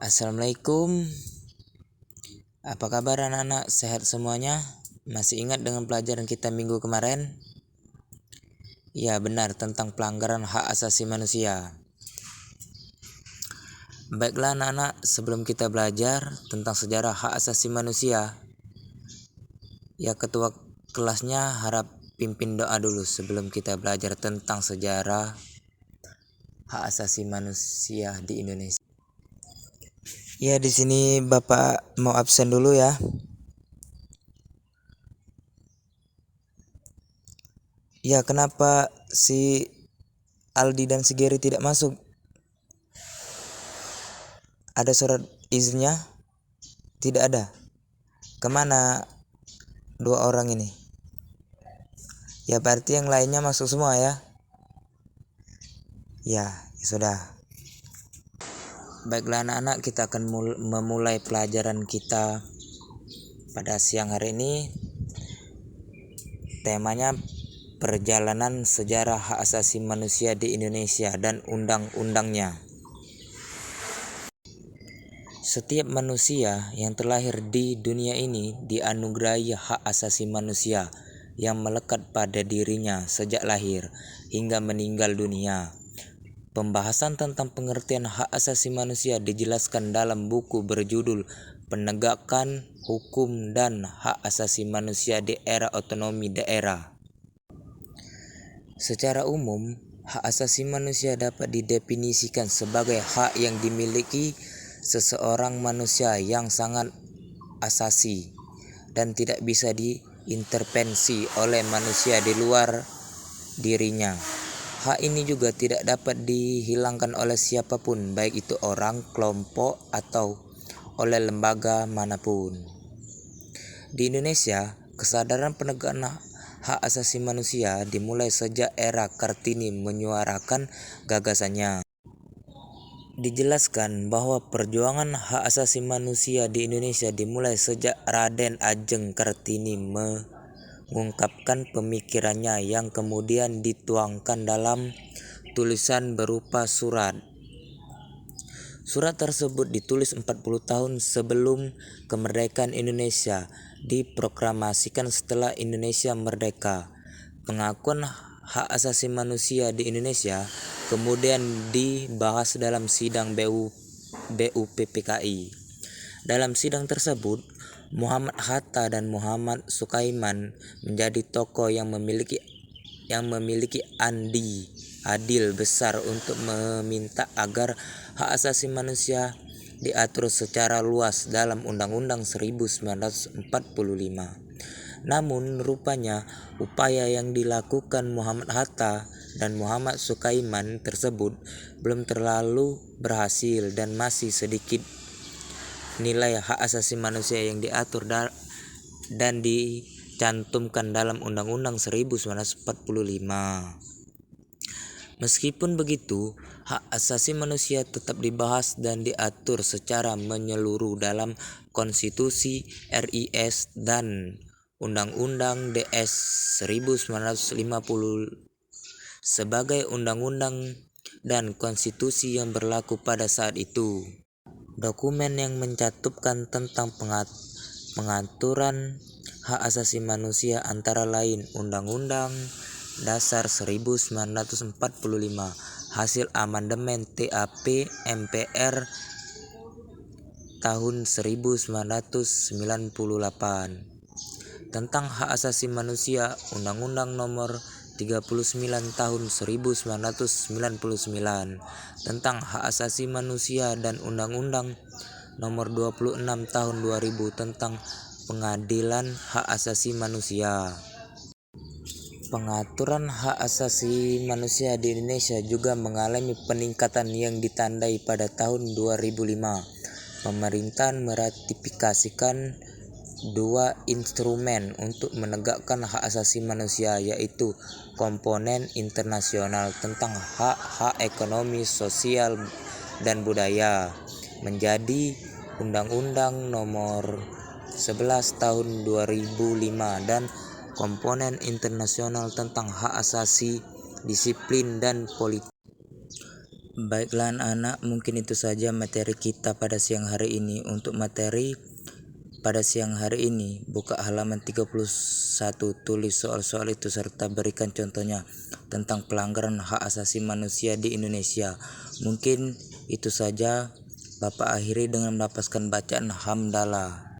Assalamualaikum. Apa kabar anak-anak? Sehat semuanya? Masih ingat dengan pelajaran kita minggu kemarin? Ya, benar, tentang pelanggaran hak asasi manusia. Baiklah anak-anak, sebelum kita belajar tentang sejarah hak asasi manusia, ya ketua kelasnya harap pimpin doa dulu sebelum kita belajar tentang sejarah hak asasi manusia di Indonesia. Ya, di sini Bapak mau absen dulu ya. Ya, kenapa si Aldi dan si Gary tidak masuk? Ada surat izinnya? Tidak ada. Kemana dua orang ini? Ya, berarti yang lainnya masuk semua ya? Ya, sudah. Baiklah anak-anak, kita akan memulai pelajaran kita pada siang hari ini. Temanya perjalanan sejarah hak asasi manusia di Indonesia dan undang-undangnya. Setiap manusia yang terlahir di dunia ini dianugerahi hak asasi manusia yang melekat pada dirinya sejak lahir hingga meninggal dunia. Pembahasan tentang pengertian hak asasi manusia dijelaskan dalam buku berjudul Penegakan Hukum dan Hak Asasi Manusia di Era Otonomi Daerah. Secara umum, hak asasi manusia dapat didefinisikan sebagai hak yang dimiliki seseorang manusia yang sangat asasi dan tidak bisa diintervensi oleh manusia di luar dirinya. Hak ini juga tidak dapat dihilangkan oleh siapapun, baik itu orang, kelompok, atau oleh lembaga manapun. Di Indonesia, kesadaran penegakan hak asasi manusia dimulai sejak era Kartini menyuarakan gagasannya. Dijelaskan bahwa perjuangan hak asasi manusia di Indonesia dimulai sejak Raden Ajeng Kartini mengungkapkan pemikirannya yang kemudian dituangkan dalam tulisan berupa surat. Surat tersebut ditulis 40 tahun sebelum kemerdekaan Indonesia diproklamasikan. Setelah Indonesia merdeka, pengakuan hak asasi manusia di Indonesia kemudian dibahas dalam sidang BUPPKI. Dalam sidang tersebut, Muhammad Hatta dan Muhammad Sukaiman menjadi tokoh yang memiliki andi adil besar untuk meminta agar hak asasi manusia diatur secara luas dalam Undang-Undang 1945. Namun rupanya upaya yang dilakukan Muhammad Hatta dan Muhammad Sukaiman tersebut belum terlalu berhasil dan masih sedikit nilai hak asasi manusia yang diatur dan dicantumkan dalam Undang-Undang 1945. Meskipun begitu, hak asasi manusia tetap dibahas dan diatur secara menyeluruh dalam Konstitusi RIS dan Undang-Undang DS 1950 sebagai undang-undang dan konstitusi yang berlaku pada saat itu. Dokumen yang mencantumkan tentang pengaturan hak asasi manusia antara lain Undang-Undang Dasar 1945, hasil amandemen TAP MPR tahun 1998, tentang hak asasi manusia, Undang-Undang Nomor 39 tahun 1999 tentang hak asasi manusia, dan Undang-Undang Nomor 26 tahun 2000 tentang pengadilan hak asasi manusia. Pengaturan hak asasi manusia di Indonesia juga mengalami peningkatan yang ditandai pada tahun 2005. Pemerintah meratifikasikan 2 instrumen untuk menegakkan hak asasi manusia, yaitu Komponen Internasional tentang Hak-Hak Ekonomi, Sosial, dan Budaya menjadi Undang-Undang Nomor 11 Tahun 2005 dan Komponen Internasional tentang Hak Asasi, Disiplin, dan Politik. Baiklah anak-anak, mungkin itu saja materi kita pada siang hari ini. Untuk materi pada siang hari ini, buka halaman 31, tulis soal-soal itu serta berikan contohnya tentang pelanggaran hak asasi manusia di Indonesia. Mungkin itu saja, Bapak akhiri dengan melafazkan bacaan hamdalah.